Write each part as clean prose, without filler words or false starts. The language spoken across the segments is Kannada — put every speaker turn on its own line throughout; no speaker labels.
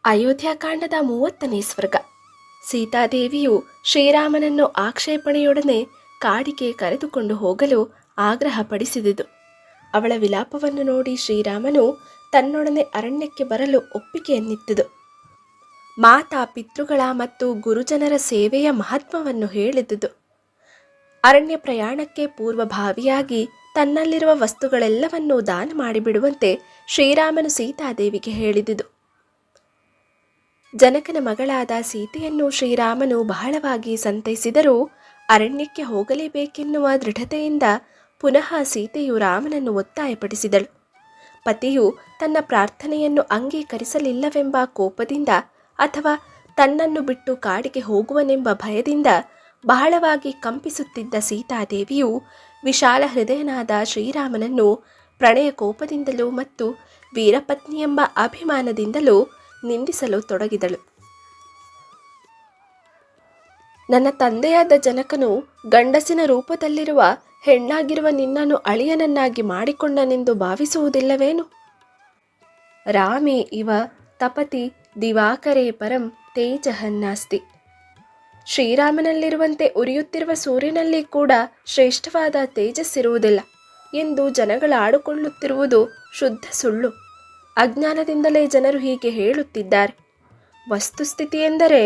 ಅಯೋಧ್ಯಕಾಂಡದ 30ನೇ ಸ್ವರ್ಗ. ಸೀತಾದೇವಿಯು ಶ್ರೀರಾಮನನ್ನು ಆಕ್ಷೇಪಣೆಯೊಡನೆ ಕಾಡಿಗೆ ಕರೆದುಕೊಂಡು ಹೋಗಲು ಆಗ್ರಹಪಡಿಸಿದುದು. ಅವಳ ವಿಲಾಪವನ್ನು ನೋಡಿ ಶ್ರೀರಾಮನು ತನ್ನೊಡನೆ ಅರಣ್ಯಕ್ಕೆ ಬರಲು ಒಪ್ಪಿಗೆಯನ್ನಿತ್ತುದು. ಮಾತಾ ಪಿತೃಗಳ ಮತ್ತು ಗುರುಜನರ ಸೇವೆಯ ಮಹತ್ವವನ್ನು ಹೇಳಿದುದು. ಅರಣ್ಯ ಪ್ರಯಾಣಕ್ಕೆ ಪೂರ್ವಭಾವಿಯಾಗಿ ತನ್ನಲ್ಲಿರುವ ವಸ್ತುಗಳೆಲ್ಲವನ್ನೂ ದಾನ ಮಾಡಿಬಿಡುವಂತೆ ಶ್ರೀರಾಮನು ಸೀತಾದೇವಿಗೆ ಹೇಳಿದುದು. ಜನಕನ ಮಗಳಾದ ಸೀತೆಯನ್ನು ಶ್ರೀರಾಮನು ಬಹಳವಾಗಿ ಸಂತೈಸಿದರೂ ಅರಣ್ಯಕ್ಕೆ ಹೋಗಲೇಬೇಕೆನ್ನುವ ದೃಢತೆಯಿಂದ ಪುನಃ ಸೀತೆಯು ರಾಮನನ್ನು ಒತ್ತಾಯಪಡಿಸಿದಳು. ಪತಿಯು ತನ್ನ ಪ್ರಾರ್ಥನೆಯನ್ನು ಅಂಗೀಕರಿಸಲಿಲ್ಲವೆಂಬ ಕೋಪದಿಂದ ಅಥವಾ ತನ್ನನ್ನು ಬಿಟ್ಟು ಕಾಡಿಗೆ ಹೋಗುವನೆಂಬ ಭಯದಿಂದ ಬಹಳವಾಗಿ ಕಂಪಿಸುತ್ತಿದ್ದ ಸೀತಾದೇವಿಯು ವಿಶಾಲ ಹೃದಯನಾದ ಶ್ರೀರಾಮನನ್ನು ಪ್ರಣಯ ಕೋಪದಿಂದಲೂ ಮತ್ತು ವೀರಪತ್ನಿಯೆಂಬ ಅಭಿಮಾನದಿಂದಲೂ ನಿಂದಿಸಲು ತೊಡಗಿದಳು. ನನ್ನ ತಂದೆಯಾದ ಜನಕನು ಗಂಡಸಿನ ರೂಪದಲ್ಲಿರುವ ಹೆಣ್ಣಾಗಿರುವ ನಿನ್ನನ್ನು ಅಳಿಯನನ್ನಾಗಿ ಮಾಡಿಕೊಂಡನೆಂದು ಭಾವಿಸುವುದಿಲ್ಲವೇನು? ರಾಮೇ ಇವ ತಪತಿ ದಿವಾಕರೇ ಪರಂ ತೇಜಃನಾಸ್ತಿ. ಶ್ರೀರಾಮನಲ್ಲಿರುವಂತೆ ಉರಿಯುತ್ತಿರುವ ಸೂರ್ಯನಲ್ಲಿ ಕೂಡ ಶ್ರೇಷ್ಠವಾದ ತೇಜಸ್ಸಿರುವುದಿಲ್ಲ ಎಂದು ಜನಗಳು ಆಡಿಕೊಳ್ಳುತ್ತಿರುವುದು ಶುದ್ಧ ಸುಳ್ಳು. ಅಜ್ಞಾನದಿಂದಲೇ ಜನರು ಹೀಗೆ ಹೇಳುತ್ತಿದ್ದಾರೆ. ವಸ್ತುಸ್ಥಿತಿ ಎಂದರೆ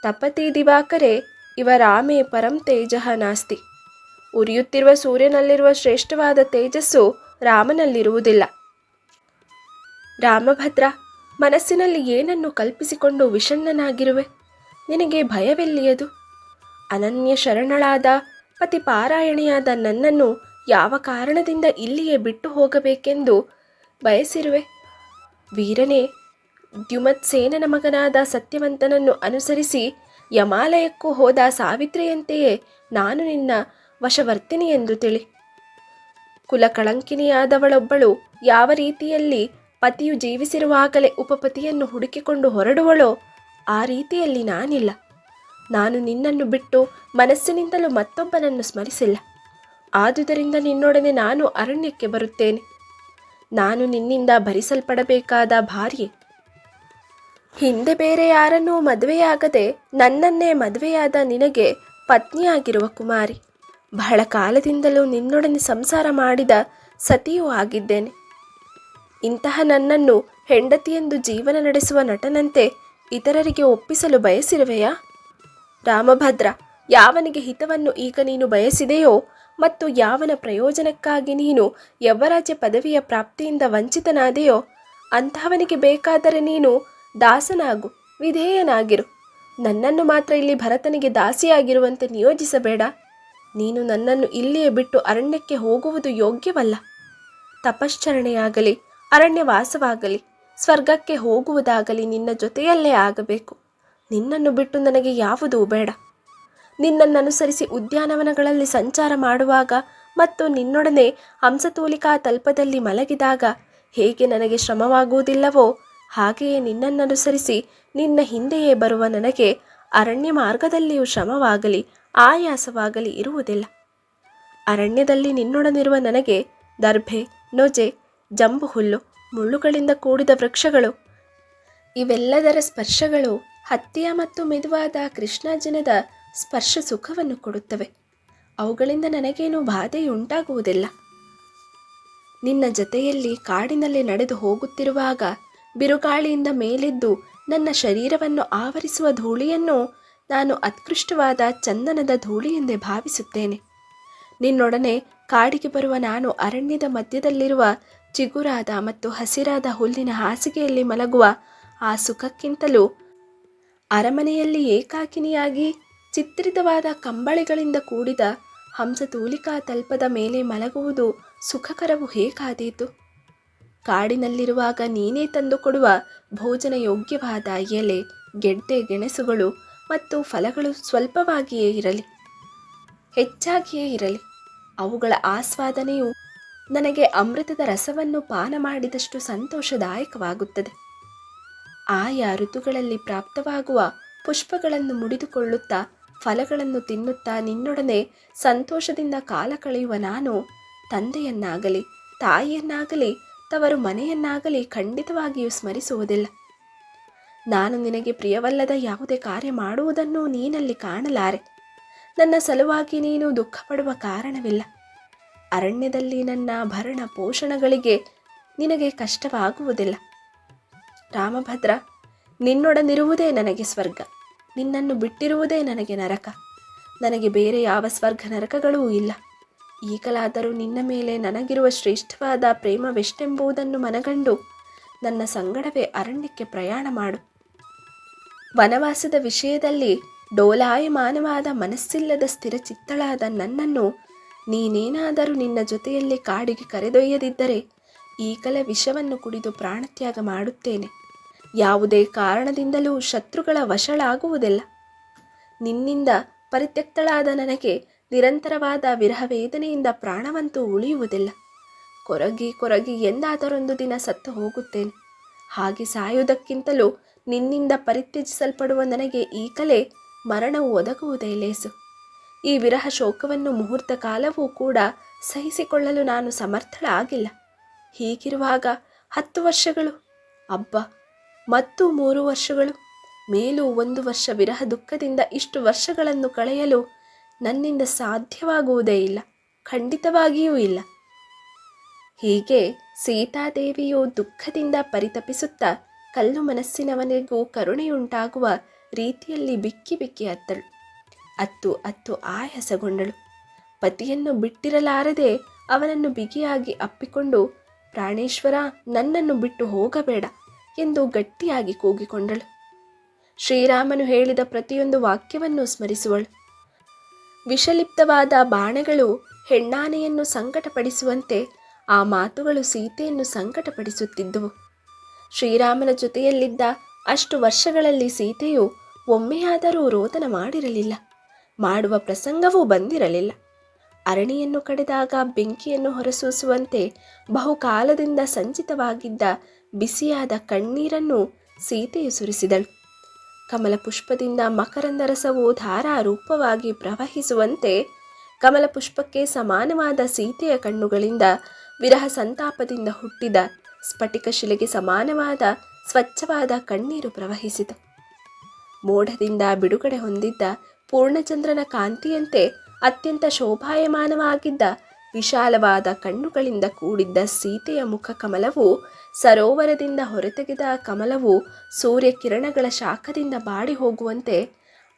ತಪತಿ ದಿವಾಕರೇ ಇವ ರಾಮೇ ಪರಂ ತೇಜಃ ನಾಸ್ತಿ. ಉರಿಯುತ್ತಿರುವ ಸೂರ್ಯನಲ್ಲಿರುವ ಶ್ರೇಷ್ಠವಾದ ತೇಜಸ್ಸು ರಾಮನಲ್ಲಿರುವುದಿಲ್ಲ. ರಾಮಭದ್ರ, ಮನಸ್ಸಿನಲ್ಲಿ ಏನನ್ನು ಕಲ್ಪಿಸಿಕೊಂಡು ವಿಷಣ್ಣನಾಗಿರುವೆ? ನಿನಗೆ ಭಯವೆಲ್ಲಿಯದು? ಅನನ್ಯ ಶರಣಳಾದ ಪತಿಪಾರಾಯಣಿಯಾದ ನನ್ನನ್ನು ಯಾವ ಕಾರಣದಿಂದ ಇಲ್ಲಿಯೇ ಬಿಟ್ಟು ಹೋಗಬೇಕೆಂದು ಬಯಸಿರುವೆ? ವೀರನೇ, ದ್ಯುಮತ್ಸೇನನ ಮಗನಾದ ಸತ್ಯವಂತನನ್ನು ಅನುಸರಿಸಿ ಯಮಾಲಯಕ್ಕೂ ಹೋದ ಸಾವಿತ್ರಿಯಂತೆಯೇ ನಾನು ನಿನ್ನ ವಶವರ್ತಿನಿ ಎಂದು ತಿಳಿ. ಕುಲಕಳಂಕಿನಿಯಾದವಳೊಬ್ಬಳು ಯಾವ ರೀತಿಯಲ್ಲಿ ಪತಿಯು ಜೀವಿಸಿರುವಾಗಲೇ ಉಪಪತಿಯನ್ನು ಹುಡುಕಿಕೊಂಡು ಹೊರಡುವಳೋ ಆ ರೀತಿಯಲ್ಲಿ ನಾನಿಲ್ಲ. ನಾನು ನಿನ್ನನ್ನು ಬಿಟ್ಟು ಮನಸ್ಸಿನಿಂದಲೂ ಮತ್ತೊಬ್ಬನನ್ನು ಸ್ಮರಿಸಿಲ್ಲ. ಆದುದರಿಂದ ನಿನ್ನೊಡನೆ ನಾನು ಅರಣ್ಯಕ್ಕೆ ಬರುತ್ತೇನೆ. ನಾನು ನಿನ್ನಿಂದ ಭರಿಸಲ್ಪಡಬೇಕಾದ ಭಾರ್ಯೆ. ಹಿಂದೆ ಬೇರೆ ಯಾರನ್ನೂ ಮದುವೆಯಾಗದೆ ನನ್ನನ್ನೇ ಮದುವೆಯಾದ ನಿನಗೆ ಪತ್ನಿಯಾಗಿರುವ ಕುಮಾರಿ. ಬಹಳ ಕಾಲದಿಂದಲೂ ನಿನ್ನೊಡನೆ ಸಂಸಾರ ಮಾಡಿದ ಸತಿಯೂ ಆಗಿದ್ದೇನೆ. ಇಂತಹ ನನ್ನನ್ನು ಹೆಂಡತಿಯೆಂದು ಜೀವನ ನಡೆಸುವ ನಟನಂತೆ ಇತರರಿಗೆ ಒಪ್ಪಿಸಲು ಬಯಸಿರುವೆಯಾ? ರಾಮಭದ್ರ, ಯಾವನಿಗೆ ಹಿತವನ್ನು ಈಗ ನೀನು ಬಯಸಿದೆಯೋ ಮತ್ತು ಯಾವನ ಪ್ರಯೋಜನಕ್ಕಾಗಿ ನೀನು ಯೌವರಾಜ್ಯ ಪದವಿಯ ಪ್ರಾಪ್ತಿಯಿಂದ ವಂಚಿತನಾದೆಯೋ ಅಂತಹವನಿಗೆ ಬೇಕಾದರೆ ನೀನು ದಾಸನಾಗು, ವಿಧೇಯನಾಗಿರು. ನನ್ನನ್ನು ಮಾತ್ರ ಇಲ್ಲಿ ಭರತನಿಗೆ ದಾಸಿಯಾಗಿರುವಂತೆ ನಿಯೋಜಿಸಬೇಡ. ನೀನು ನನ್ನನ್ನು ಇಲ್ಲಿಯೇ ಬಿಟ್ಟು ಅರಣ್ಯಕ್ಕೆ ಹೋಗುವುದು ಯೋಗ್ಯವಲ್ಲ. ತಪಶ್ಚರಣೆಯಾಗಲಿ, ಅರಣ್ಯವಾಸವಾಗಲಿ, ಸ್ವರ್ಗಕ್ಕೆ ಹೋಗುವುದಾಗಲಿ ನಿನ್ನ ಜೊತೆಯಲ್ಲೇ ಆಗಬೇಕು. ನಿನ್ನನ್ನು ಬಿಟ್ಟು ನನಗೆ ಯಾವುದೂ ಬೇಡ. ನಿನ್ನನ್ನನುಸರಿಸಿ ಉದ್ಯಾನವನಗಳಲ್ಲಿ ಸಂಚಾರ ಮಾಡುವಾಗ ಮತ್ತು ನಿನ್ನೊಡನೆ ಹಂಸತೂಲಿಕಾ ತಲ್ಪದಲ್ಲಿ ಮಲಗಿದಾಗ ಹೇಗೆ ನನಗೆ ಶ್ರಮವಾಗುವುದಿಲ್ಲವೋ ಹಾಗೆಯೇ ನಿನ್ನನ್ನನುಸರಿಸಿ ನಿನ್ನ ಹಿಂದೆಯೇ ಬರುವ ನನಗೆ ಅರಣ್ಯ ಮಾರ್ಗದಲ್ಲಿಯೂ ಶ್ರಮವಾಗಲಿ ಆಯಾಸವಾಗಲಿ ಇರುವುದಿಲ್ಲ. ಅರಣ್ಯದಲ್ಲಿ ನಿನ್ನೊಡನಿರುವ ನನಗೆ ದರ್ಭೆ, ನೊಜೆ, ಜಂಬು ಹುಲ್ಲು, ಮುಳ್ಳುಗಳಿಂದ ಕೂಡಿದ ವೃಕ್ಷಗಳು ಇವೆಲ್ಲದರ ಸ್ಪರ್ಶಗಳು ಹತ್ತಿಯ ಮತ್ತು ಮೆದುವಾದ ಕೃಷ್ಣಾರ್ಜುನದ ಸ್ಪರ್ಶ ಸುಖವನ್ನು ಕೊಡುತ್ತವೆ. ಅವುಗಳಿಂದ ನನಗೇನು ಬಾಧೆಯುಂಟಾಗುವುದಿಲ್ಲ. ನಿನ್ನ ಜೊತೆಯಲ್ಲಿ ಕಾಡಿನಲ್ಲಿ ನಡೆದು ಹೋಗುತ್ತಿರುವಾಗ ಬಿರುಗಾಳಿಯಿಂದ ಮೇಲೆದ್ದು ನನ್ನ ಶರೀರವನ್ನು ಆವರಿಸುವ ಧೂಳಿಯನ್ನು ನಾನು ಉತ್ಕೃಷ್ಟವಾದ ಚಂದನದ ಧೂಳಿ ಎಂದೇ ಭಾವಿಸುತ್ತೇನೆ. ನಿನ್ನೊಡನೆ ಕಾಡಿಗೆ ಬರುವ ನಾನು ಅರಣ್ಯದ ಮಧ್ಯದಲ್ಲಿರುವ ಚಿಗುರಾದ ಮತ್ತು ಹಸಿರಾದ ಹುಲ್ಲಿನ ಹಾಸಿಗೆಯಲ್ಲಿ ಮಲಗುವ ಆ ಸುಖಕ್ಕಿಂತಲೂ ಅರಮನೆಯಲ್ಲಿ ಏಕಾಕಿನಿಯಾಗಿ ಚಿತ್ರಿತವಾದ ಕಂಬಳಿಗಳಿಂದ ಕೂಡಿದ ಹಂಸತೂಲಿಕಾ ತಲ್ಪದ ಮೇಲೆ ಮಲಗುವುದು ಸುಖಕರವು ಹೇಗಾದೀತು? ಕಾಡಿನಲ್ಲಿರುವಾಗ ನೀನೇ ತಂದುಕೊಡುವ ಭೋಜನ ಯೋಗ್ಯವಾದ ಎಲೆ, ಗೆಡ್ಡೆ, ಗೆಣಸುಗಳು ಮತ್ತು ಫಲಗಳು ಸ್ವಲ್ಪವಾಗಿಯೇ ಇರಲಿ, ಹೆಚ್ಚಾಗಿಯೇ ಇರಲಿ. ಅವುಗಳ ಆಸ್ವಾದನೆಯು ನನಗೆ ಅಮೃತದ ರಸವನ್ನು ಪಾನ ಮಾಡಿದಷ್ಟು ಸಂತೋಷದಾಯಕವಾಗುತ್ತದೆ. ಆಯಾ ಋತುಗಳಲ್ಲಿ ಪ್ರಾಪ್ತವಾಗುವ ಪುಷ್ಪಗಳನ್ನು ಮುಡಿದುಕೊಳ್ಳುತ್ತಾ ಫಲಗಳನ್ನು ತಿನ್ನುತ್ತಾ ನಿನ್ನೊಡನೆ ಸಂತೋಷದಿಂದ ಕಾಲ ಕಳೆಯುವ ನಾನು ತಂದೆಯನ್ನಾಗಲಿ ತಾಯಿಯನ್ನಾಗಲಿ ತವರು ಮನೆಯನ್ನಾಗಲಿ ಖಂಡಿತವಾಗಿಯೂ ಸ್ಮರಿಸುವುದಿಲ್ಲ. ನಾನು ನಿನಗೆ ಪ್ರಿಯವಲ್ಲದ ಯಾವುದೇ ಕಾರ್ಯ ಮಾಡುವುದನ್ನು ನೀನಲ್ಲಿ ಕಾಣಲಾರೆ. ನನ್ನ ಸಲುವಾಗಿ ನೀನು ದುಃಖ ಪಡುವ ಕಾರಣವಿಲ್ಲ. ಅರಣ್ಯದಲ್ಲಿ ನನ್ನ ಭರಣ ಪೋಷಣಗಳಿಗೆ ನಿನಗೆ ಕಷ್ಟವಾಗುವುದಿಲ್ಲ. ರಾಮಭದ್ರ, ನಿನ್ನೊಡನಿರುವುದೇ ನನಗೆ ಸ್ವರ್ಗ, ನಿನ್ನನ್ನು ಬಿಟ್ಟಿರುವುದೇ ನನಗೆ ನರಕ. ನನಗೆ ಬೇರೆ ಯಾವ ಸ್ವರ್ಗ ನರಕಗಳೂ ಇಲ್ಲ. ಈಗಲಾದರೂ ನಿನ್ನ ಮೇಲೆ ನನಗಿರುವ ಶ್ರೇಷ್ಠವಾದ ಪ್ರೇಮವೆಷ್ಟೆಂಬುದನ್ನು ಮನಗಂಡು ನನ್ನ ಸಂಗಡವೇ ಅರಣ್ಯಕ್ಕೆ ಪ್ರಯಾಣ ಮಾಡು. ವನವಾಸದ ವಿಷಯದಲ್ಲಿ ಡೋಲಾಯಮಾನವಾದ ಮನಸ್ಸಿಲ್ಲದ ಸ್ಥಿರಚಿತ್ತಳಾದ ನನ್ನನ್ನು ನೀನೇನಾದರೂ ನಿನ್ನ ಜೊತೆಯಲ್ಲಿ ಕಾಡಿಗೆ ಕರೆದೊಯ್ಯದಿದ್ದರೆ ಈಗಲೇ ವಿಷವನ್ನು ಕುಡಿದು ಪ್ರಾಣತ್ಯಾಗ ಮಾಡುತ್ತೇನೆ. ಯಾವುದೇ ಕಾರಣದಿಂದಲೂ ಶತ್ರುಗಳ ವಶಳಾಗುವುದಿಲ್ಲ. ನಿನ್ನಿಂದ ಪರಿತ್ಯಕ್ತಳಾದ ನನಗೆ ನಿರಂತರವಾದ ವಿರಹ ವೇದನೆಯಿಂದ ಪ್ರಾಣವಂತೂ ಉಳಿಯುವುದಿಲ್ಲ. ಕೊರಗಿ ಎಂದಾದರೊಂದು ದಿನ ಸತ್ತು ಹೋಗುತ್ತೇನೆ. ಹಾಗೆ ಸಾಯುವುದಕ್ಕಿಂತಲೂ ನಿನ್ನಿಂದ ಪರಿತ್ಯಜಿಸಲ್ಪಡುವ ನನಗೆ ಈಗಲೇ ಮರಣವು ಒದಗುವುದೇ ಲೇಸು. ಈ ವಿರಹ ಶೋಕವನ್ನು ಮುಹೂರ್ತ ಕಾಲವೂ ಕೂಡ ಸಹಿಸಿಕೊಳ್ಳಲು ನಾನು ಸಮರ್ಥಳಾಗಿಲ್ಲ. ಹೀಗಿರುವಾಗ 10 ವರ್ಷಗಳು, ಅಬ್ಬ ಮತ್ತು 3 ವರ್ಷಗಳು, ಮೇಲೂ 1 ವರ್ಷ ವಿರಹ ದುಃಖದಿಂದ ಇಷ್ಟು ವರ್ಷಗಳನ್ನು ಕಳೆಯಲು ನನ್ನಿಂದ ಸಾಧ್ಯವಾಗುವುದೇ ಇಲ್ಲ, ಖಂಡಿತವಾಗಿಯೂ ಇಲ್ಲ. ಹೀಗೆ ಸೀತಾದೇವಿಯು ದುಃಖದಿಂದ ಪರಿತಪಿಸುತ್ತಾ ಕಲ್ಲು ಮನಸ್ಸಿನವನಿಗೂ ಕರುಣೆಯುಂಟಾಗುವ ರೀತಿಯಲ್ಲಿ ಬಿಕ್ಕಿ ಬಿಕ್ಕಿ ಅತ್ತಳು. ಅತ್ತು ಆಯಾಸಗೊಂಡಳು. ಪತಿಯನ್ನು ಬಿಟ್ಟಿರಲಾರದೆ ಅವನನ್ನು ಬಿಗಿಯಾಗಿ ಅಪ್ಪಿಕೊಂಡು, ಪ್ರಾಣೇಶ್ವರ, ನನ್ನನ್ನು ಬಿಟ್ಟು ಹೋಗಬೇಡ ಎಂದು ಗಟ್ಟಿಯಾಗಿ ಕೂಗಿಕೊಂಡಳು. ಶ್ರೀರಾಮನು ಹೇಳಿದ ಪ್ರತಿಯೊಂದು ವಾಕ್ಯವನ್ನು ಸ್ಮರಿಸುವಳು. ವಿಷಲಿಪ್ತವಾದ ಬಾಣಗಳು ಹೆಣ್ಣಾನೆಯನ್ನು ಸಂಕಟಪಡಿಸುವಂತೆ ಆ ಮಾತುಗಳು ಸೀತೆಯನ್ನು ಸಂಕಟಪಡಿಸುತ್ತಿದ್ದುವು. ಶ್ರೀರಾಮನ ಜೊತೆಯಲ್ಲಿದ್ದ ಅಷ್ಟು ವರ್ಷಗಳಲ್ಲಿ ಸೀತೆಯು ಒಮ್ಮೆಯಾದರೂ ರೋದನ ಮಾಡಿರಲಿಲ್ಲ, ಮಾಡುವ ಪ್ರಸಂಗವೂ ಬಂದಿರಲಿಲ್ಲ. ಅರಣಿಯನ್ನು ಕಡೆದಾಗ ಬೆಂಕಿಯನ್ನು ಹೊರಸೂಸುವಂತೆ ಬಹುಕಾಲದಿಂದ ಸಂಚಿತವಾಗಿದ್ದ ಬಿಸಿಯಾದ ಕಣ್ಣೀರನ್ನು ಸೀತೆಯು ಸುರಿಸಿದಳು. ಕಮಲ ಪುಷ್ಪದಿಂದ ಮಕರಂದ ರಸವು ಧಾರಾರೂಪವಾಗಿ ಪ್ರವಹಿಸುವಂತೆ ಕಮಲ ಪುಷ್ಪಕ್ಕೆ ಸಮಾನವಾದ ಸೀತೆಯ ಕಣ್ಣುಗಳಿಂದ ವಿರಹ ಸಂತಾಪದಿಂದ ಹುಟ್ಟಿದ ಸ್ಫಟಿಕ ಶಿಲೆಗೆ ಸಮಾನವಾದ ಸ್ವಚ್ಛವಾದ ಕಣ್ಣೀರು ಪ್ರವಹಿಸಿತು. ಮೋಢದಿಂದ ಬಿಡುಗಡೆ ಹೊಂದಿದ್ದ ಪೂರ್ಣಚಂದ್ರನ ಕಾಂತಿಯಂತೆ ಅತ್ಯಂತ ಶೋಭಾಯಮಾನವಾಗಿದ್ದ ವಿಶಾಲವಾದ ಕಣ್ಣುಗಳಿಂದ ಕೂಡಿದ್ದ ಸೀತೆಯ ಮುಖ ಕಮಲವು ಸರೋವರದಿಂದ ಹೊರತೆಗೆದ ಕಮಲವು ಸೂರ್ಯ ಕಿರಣಗಳ ಶಾಖದಿಂದ ಬಾಡಿ ಹೋಗುವಂತೆ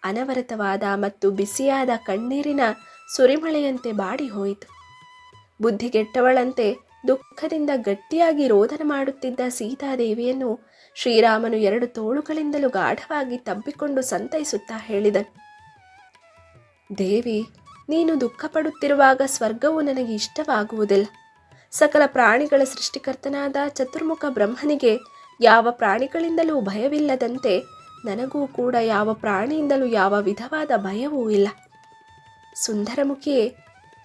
ಅನವರತವಾದ ಮತ್ತು ಬಿಸಿಯಾದ ಕಣ್ಣೀರಿನ ಸುರಿಮಳೆಯಂತೆ ಬಾಡಿ ಹೋಯಿತು. ಬುದ್ಧಿಗೆಟ್ಟವಳಂತೆ ದುಃಖದಿಂದ ಗಟ್ಟಿಯಾಗಿ ರೋದನ ಮಾಡುತ್ತಿದ್ದ ಸೀತಾದೇವಿಯನ್ನು ಶ್ರೀರಾಮನು 2 ತೋಳುಗಳಿಂದಲೂ ಗಾಢವಾಗಿ ತಬ್ಬಿಕೊಂಡು ಸಂತೈಸುತ್ತಾ ಹೇಳಿದನು, ದೇವಿ, ನೀನು ದುಃಖ ಪಡುತ್ತಿರುವಾಗ ಸ್ವರ್ಗವು ನನಗೆ ಇಷ್ಟವಾಗುವುದಿಲ್ಲ. ಸಕಲ ಪ್ರಾಣಿಗಳ ಸೃಷ್ಟಿಕರ್ತನಾದ ಚತುರ್ಮುಖ ಬ್ರಹ್ಮನಿಗೆ ಯಾವ ಪ್ರಾಣಿಗಳಿಂದಲೂ ಭಯವಿಲ್ಲದಂತೆ ನನಗೂ ಕೂಡ ಯಾವ ಪ್ರಾಣಿಯಿಂದಲೂ ಯಾವ ವಿಧವಾದ ಭಯವೂ ಇಲ್ಲ. ಸುಂದರಮುಖಿಯೇ,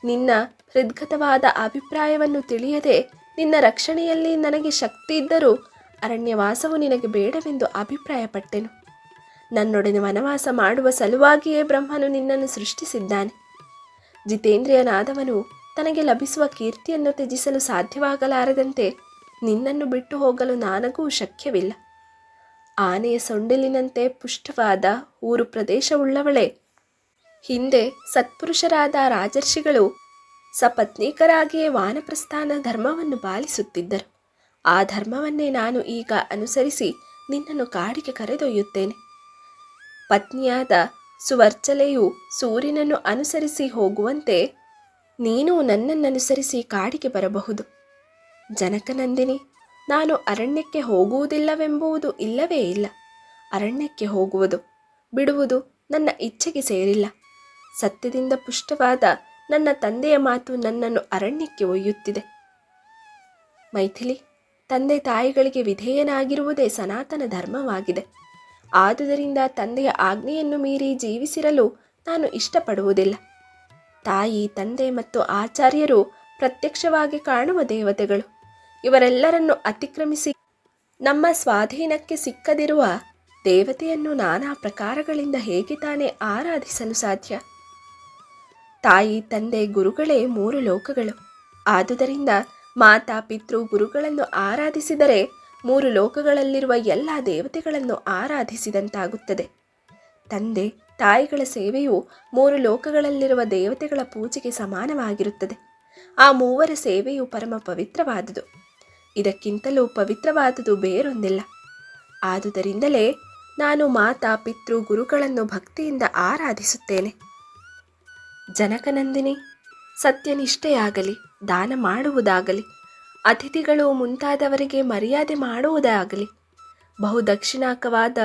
ನಿನ್ನ ಹೃದ್ಗತವಾದ ಅಭಿಪ್ರಾಯವನ್ನು ತಿಳಿಯದೆ ನಿನ್ನ ರಕ್ಷಣೆಯಲ್ಲಿ ನನಗೆ ಶಕ್ತಿ ಇದ್ದರೂ ಅರಣ್ಯವಾಸವು ನಿನಗೆ ಬೇಡವೆಂದು ಅಭಿಪ್ರಾಯಪಟ್ಟೆನು. ನನ್ನೊಡನೆ ವನವಾಸ ಮಾಡುವ ಸಲುವಾಗಿಯೇ ಬ್ರಹ್ಮನು ನಿನ್ನನ್ನು ಸೃಷ್ಟಿಸಿದ್ದಾನೆ. ಜಿತೇಂದ್ರಿಯನಾದವನು ತನಗೆ ಲಭಿಸುವ ಕೀರ್ತಿಯನ್ನು ತ್ಯಜಿಸಲು ಸಾಧ್ಯವಾಗಲಾರದಂತೆ ನಿನ್ನನ್ನು ಬಿಟ್ಟು ಹೋಗಲು ನನಗೂ ಶಕ್ಯವಿಲ್ಲ. ಆನೆಯ ಸೊಂಡಿಲಿನಂತೆ ಪುಷ್ಟವಾದ ಊರು ಪ್ರದೇಶವುಳ್ಳವಳೆ, ಹಿಂದೆ ಸತ್ಪುರುಷರಾದ ರಾಜರ್ಷಿಗಳು ಸಪತ್ನೀಕರಾಗಿಯೇ ವಾನಪ್ರಸ್ಥಾನ ಧರ್ಮವನ್ನು ಪಾಲಿಸುತ್ತಿದ್ದರು. ಆ ಧರ್ಮವನ್ನೇ ನಾನು ಈಗ ಅನುಸರಿಸಿ ನಿನ್ನನ್ನು ಕಾಡಿಗೆ ಕರೆದೊಯ್ಯುತ್ತೇನೆ. ಪತ್ನಿಯಾದ ಸುವರ್ಚಲೆಯು ಸೂರ್ಯನನ್ನು ಅನುಸರಿಸಿ ಹೋಗುವಂತೆ ನೀನು ನನ್ನನ್ನನುಸರಿಸಿ ಕಾಡಿಗೆ ಬರಬಹುದು. ಜನಕನಂದಿನಿ, ನಾನು ಅರಣ್ಯಕ್ಕೆ ಹೋಗುವುದಿಲ್ಲವೆಂಬುದು ಇಲ್ಲವೇ ಇಲ್ಲ. ಅರಣ್ಯಕ್ಕೆ ಹೋಗುವುದು ಬಿಡುವುದು ನನ್ನ ಇಚ್ಛೆಗೆ ಸೇರಿಲ್ಲ. ಸತ್ಯದಿಂದ ಪುಷ್ಟವಾದ ನನ್ನ ತಂದೆಯ ಮಾತು ನನ್ನನ್ನು ಅರಣ್ಯಕ್ಕೆ ಒಯ್ಯುತ್ತಿದೆ. ಮೈಥಿಲಿ, ತಂದೆ ತಾಯಿಗಳಿಗೆ ವಿಧೇಯನಾಗಿರುವುದೇ ಸನಾತನ ಧರ್ಮವಾಗಿದೆ. ಆದುದರಿಂದ ತಂದೆಯ ಆಜ್ಞೆಯನ್ನು ಮೀರಿ ಜೀವಿಸಿರಲು ನಾನು ಇಷ್ಟಪಡುವುದಿಲ್ಲ. ತಾಯಿ, ತಂದೆ ಮತ್ತು ಆಚಾರ್ಯರು ಪ್ರತ್ಯಕ್ಷವಾಗಿ ಕಾಣುವ ದೇವತೆಗಳು. ಇವರೆಲ್ಲರನ್ನು ಅತಿಕ್ರಮಿಸಿ ನಮ್ಮ ಸ್ವಾಧೀನಕ್ಕೆ ಸಿಕ್ಕದಿರುವ ದೇವತೆಯನ್ನು ನಾನಾ ಪ್ರಕಾರಗಳಿಂದ ಹೇಗೆ ತಾನೇ ಆರಾಧಿಸಲು ಸಾಧ್ಯ? ತಾಯಿ, ತಂದೆ, ಗುರುಗಳೇ 3 ಲೋಕಗಳು. ಆದುದರಿಂದ ಮಾತಾ, ಪಿತೃ, ಗುರುಗಳನ್ನು ಆರಾಧಿಸಿದರೆ ಮೂರು ಲೋಕಗಳಲ್ಲಿರುವ ಎಲ್ಲ ದೇವತೆಗಳನ್ನು ಆರಾಧಿಸಿದಂತಾಗುತ್ತದೆ. ತಂದೆ ತಾಯಿಗಳ ಸೇವೆಯು ಮೂರು ಲೋಕಗಳಲ್ಲಿರುವ ದೇವತೆಗಳ ಪೂಜೆಗೆ ಸಮಾನವಾಗಿರುತ್ತದೆ. ಆ ಮೂವರ ಸೇವೆಯು ಪರಮ ಪವಿತ್ರವಾದುದು. ಇದಕ್ಕಿಂತಲೂ ಪವಿತ್ರವಾದುದು ಬೇರೊಂದಿಲ್ಲ. ಆದುದರಿಂದಲೇ ನಾನು ಮಾತಾ ಪಿತೃ ಗುರುಗಳನ್ನು ಭಕ್ತಿಯಿಂದ ಆರಾಧಿಸುತ್ತೇನೆ. ಜನಕನಂದಿನಿ, ಸತ್ಯನಿಷ್ಠೆಯಾಗಲಿ, ದಾನ ಮಾಡುವುದಾಗಲಿ, ಅತಿಥಿಗಳು ಮುಂತಾದವರಿಗೆ ಮರ್ಯಾದೆ ಮಾಡುವುದಾಗಲಿ, ಬಹುದಕ್ಷಿಣಾಕವಾದ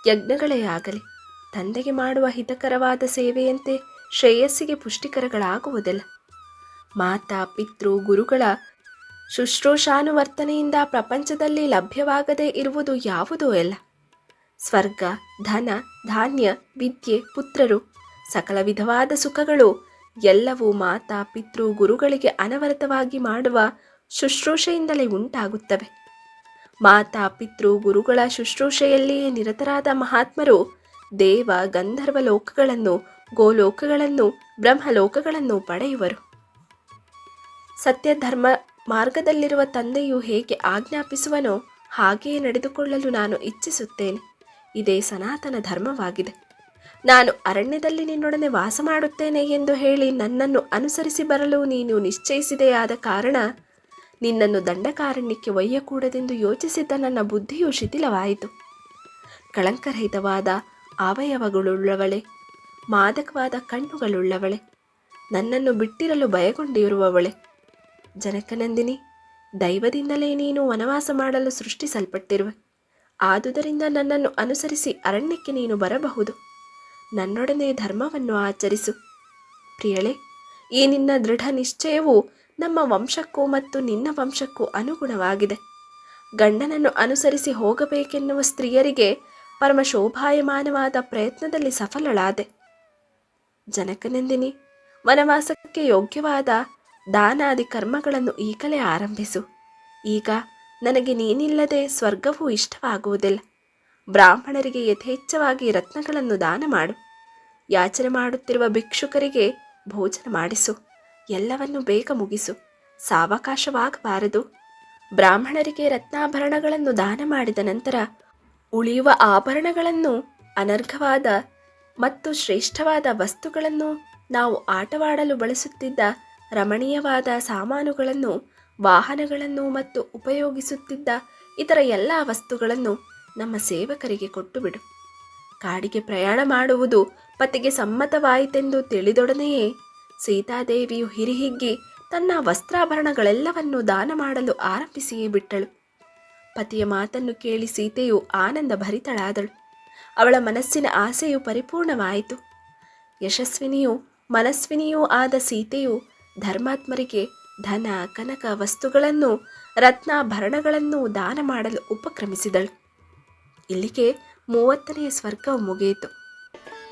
ಯಜ್ಞಗಳೇ ಆಗಲಿ, ತಂದೆಗೆ ಮಾಡುವ ಹಿತಕರವಾದ ಸೇವೆಯಂತೆ ಶ್ರೇಯಸ್ಸಿಗೆ ಪುಷ್ಟಿಕರಗಳಾಗುವುದಿಲ್ಲ. ಮಾತಾ ಪಿತೃ ಗುರುಗಳ ಶುಶ್ರೂಷಾನುವರ್ತನೆಯಿಂದ ಪ್ರಪಂಚದಲ್ಲಿ ಲಭ್ಯವಾಗದೇ ಇರುವುದು ಯಾವುದೂ ಇಲ್ಲ. ಸ್ವರ್ಗ, ಧನ, ಧಾನ್ಯ, ವಿದ್ಯೆ, ಪುತ್ರರು, ಸಕಲ ವಿಧವಾದ ಸುಖಗಳು ಎಲ್ಲವೂ ಮಾತಾ ಪಿತೃ ಗುರುಗಳಿಗೆ ಅನವರತವಾಗಿ ಮಾಡುವ ಶುಶ್ರೂಷೆಯಿಂದಲೇ ಉಂಟಾಗುತ್ತವೆ. ಮಾತಾ ಪಿತೃ ಗುರುಗಳ ಶುಶ್ರೂಷೆಯಲ್ಲಿಯೇ ನಿರತರಾದ ಮಹಾತ್ಮರು ದೇವ ಗಂಧರ್ವ ಲೋಕಗಳನ್ನು, ಗೋಲೋಕಗಳನ್ನು, ಬ್ರಹ್ಮಲೋಕಗಳನ್ನು ಪಡೆಯುವರು. ಸತ್ಯಧರ್ಮ ಮಾರ್ಗದಲ್ಲಿರುವ ತಂದೆಯು ಹೇಗೆ ಆಜ್ಞಾಪಿಸುವನೋ ಹಾಗೆಯೇ ನಡೆದುಕೊಳ್ಳಲು ನಾನು ಇಚ್ಛಿಸುತ್ತೇನೆ. ಇದೇ ಸನಾತನ ಧರ್ಮವಾಗಿದೆ. ನಾನು ಅರಣ್ಯದಲ್ಲಿ ನಿನ್ನೊಡನೆ ವಾಸ ಮಾಡುತ್ತೇನೆ ಎಂದು ಹೇಳಿ ನನ್ನನ್ನು ಅನುಸರಿಸಿ ಬರಲು ನೀನು ನಿಶ್ಚಯಿಸಿದೆಯಾದ ಕಾರಣ ನಿನ್ನನ್ನು ದಂಡಕಾರಣ್ಯಕ್ಕೆ ಒಯ್ಯಕೂಡದೆಂದು ಯೋಚಿಸಿದ್ದ ನನ್ನ ಬುದ್ಧಿಯು ಶಿಥಿಲವಾಯಿತು. ಕಳಂಕರಹಿತವಾದ ಅವಯವಗಳುಳ್ಳವಳೆ, ಮಾದಕವಾದ ಕಣ್ಣುಗಳುಳ್ಳವಳೆ, ನನ್ನನ್ನು ಬಿಟ್ಟಿರಲು ಭಯಗೊಂಡಿರುವವಳೆ. ಜನಕನಂದಿನಿ, ದೈವದಿಂದಲೇ ನೀನು ವನವಾಸ ಮಾಡಲು ಸೃಷ್ಟಿಸಲ್ಪಟ್ಟಿರುವೆ. ಆದುದರಿಂದ ನನ್ನನ್ನು ಅನುಸರಿಸಿ ಅರಣ್ಯಕ್ಕೆ ನೀನು ಬರಬಹುದು. ನನ್ನೊಡನೆ ಧರ್ಮವನ್ನು ಆಚರಿಸು. ಪ್ರಿಯಳೇ, ಈ ನಿನ್ನ ದೃಢ ನಿಶ್ಚಯವು ನಮ್ಮ ವಂಶಕ್ಕೂ ಮತ್ತು ನಿನ್ನ ವಂಶಕ್ಕೂ ಅನುಗುಣವಾಗಿದೆ. ಗಂಡನನ್ನು ಅನುಸರಿಸಿ ಹೋಗಬೇಕೆನ್ನುವ ಸ್ತ್ರೀಯರಿಗೆ ಪರಮ ಶೋಭಾಯಮಾನವಾದ ಪ್ರಯತ್ನದಲ್ಲಿ ಸಫಲಳಾದೆ. ಜನಕನಂದಿನಿ, ವನವಾಸಕ್ಕೆ ಯೋಗ್ಯವಾದ ದಾನಾದಿ ಕರ್ಮಗಳನ್ನು ಈಗಲೇ ಆರಂಭಿಸು. ಈಗ ನನಗೆ ನೀನಿಲ್ಲದೆ ಸ್ವರ್ಗವೂ ಇಷ್ಟವಾಗುವುದಿಲ್ಲ. ಬ್ರಾಹ್ಮಣರಿಗೆ ಯಥೇಚ್ಛವಾಗಿ ರತ್ನಗಳನ್ನು ದಾನ ಮಾಡು. ಯಾಚನೆ ಮಾಡುತ್ತಿರುವ ಭಿಕ್ಷುಕರಿಗೆ ಭೋಜನ ಮಾಡಿಸು. ಎಲ್ಲವನ್ನು ಬೇಗ ಮುಗಿಸು, ಸಾವಕಾಶವಾಗಬಾರದು. ಬ್ರಾಹ್ಮಣರಿಗೆ ರತ್ನಾಭರಣಗಳನ್ನು ದಾನ ಮಾಡಿದ ನಂತರ ಉಳಿಯುವ ಆಭರಣಗಳನ್ನು, ಅನರ್ಘವಾದ ಮತ್ತು ಶ್ರೇಷ್ಠವಾದ ವಸ್ತುಗಳನ್ನು, ನಾವು ಆಟವಾಡಲು ಬಳಸುತ್ತಿದ್ದ ರಮಣೀಯವಾದ ಸಾಮಾನುಗಳನ್ನು, ವಾಹನಗಳನ್ನು ಮತ್ತು ಉಪಯೋಗಿಸುತ್ತಿದ್ದ ಇತರ ಎಲ್ಲ ವಸ್ತುಗಳನ್ನು ನಮ್ಮ ಸೇವಕರಿಗೆ ಕೊಟ್ಟುಬಿಡು. ಕಾಡಿಗೆ ಪ್ರಯಾಣ ಮಾಡುವುದು ಪತಿಗೆ ಸಮ್ಮತವಾಯಿತೆಂದು ತಿಳಿದೊಡನೆಯೇ ಸೀತಾದೇವಿಯು ಹಿರಿಹಿಗ್ಗಿ ತನ್ನ ವಸ್ತ್ರಾಭರಣಗಳೆಲ್ಲವನ್ನೂ ದಾನ ಮಾಡಲು ಆರಂಭಿಸಿಯೇ ಬಿಟ್ಟಳು. ಪತಿಯ ಮಾತನ್ನು ಕೇಳಿ ಸೀತೆಯು ಆನಂದ ಭರಿತಳಾದಳು. ಅವಳ ಮನಸ್ಸಿನ ಆಸೆಯು ಪರಿಪೂರ್ಣವಾಯಿತು. ಯಶಸ್ವಿನಿಯೂ ಮನಸ್ವಿನಿಯೂ ಆದ ಸೀತೆಯು ಧರ್ಮಾತ್ಮರಿಗೆ ಧನ, ಕನಕ ವಸ್ತುಗಳನ್ನು, ರತ್ನಾಭರಣಗಳನ್ನು ದಾನ ಮಾಡಲು ಉಪಕ್ರಮಿಸಿದಳು. ಇಲ್ಲಿಗೆ 30ನೇ ಸ್ವರ್ಗವು ಮುಗಿಯಿತು.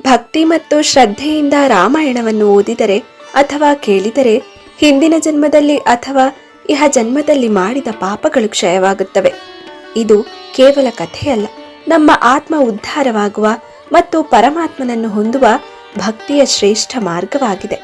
ಭಕ್ತಿ ಮತ್ತು ಶ್ರದ್ಧೆಯಿಂದ ರಾಮಾಯಣವನ್ನು ಓದಿದರೆ ಅಥವಾ ಕೇಳಿದರೆ ಹಿಂದಿನ ಜನ್ಮದಲ್ಲಿ ಅಥವಾ ಇಹ ಜನ್ಮದಲ್ಲಿ ಮಾಡಿದ ಪಾಪಗಳು ಕ್ಷಯವಾಗುತ್ತವೆ. ಇದು ಕೇವಲ ಕಥೆಯಲ್ಲ, ನಮ್ಮ ಆತ್ಮ ಉದ್ಧಾರವಾಗುವ ಮತ್ತು ಪರಮಾತ್ಮನನ್ನು ಹೊಂದುವ ಭಕ್ತಿಯ ಶ್ರೇಷ್ಠ ಮಾರ್ಗವಾಗಿದೆ.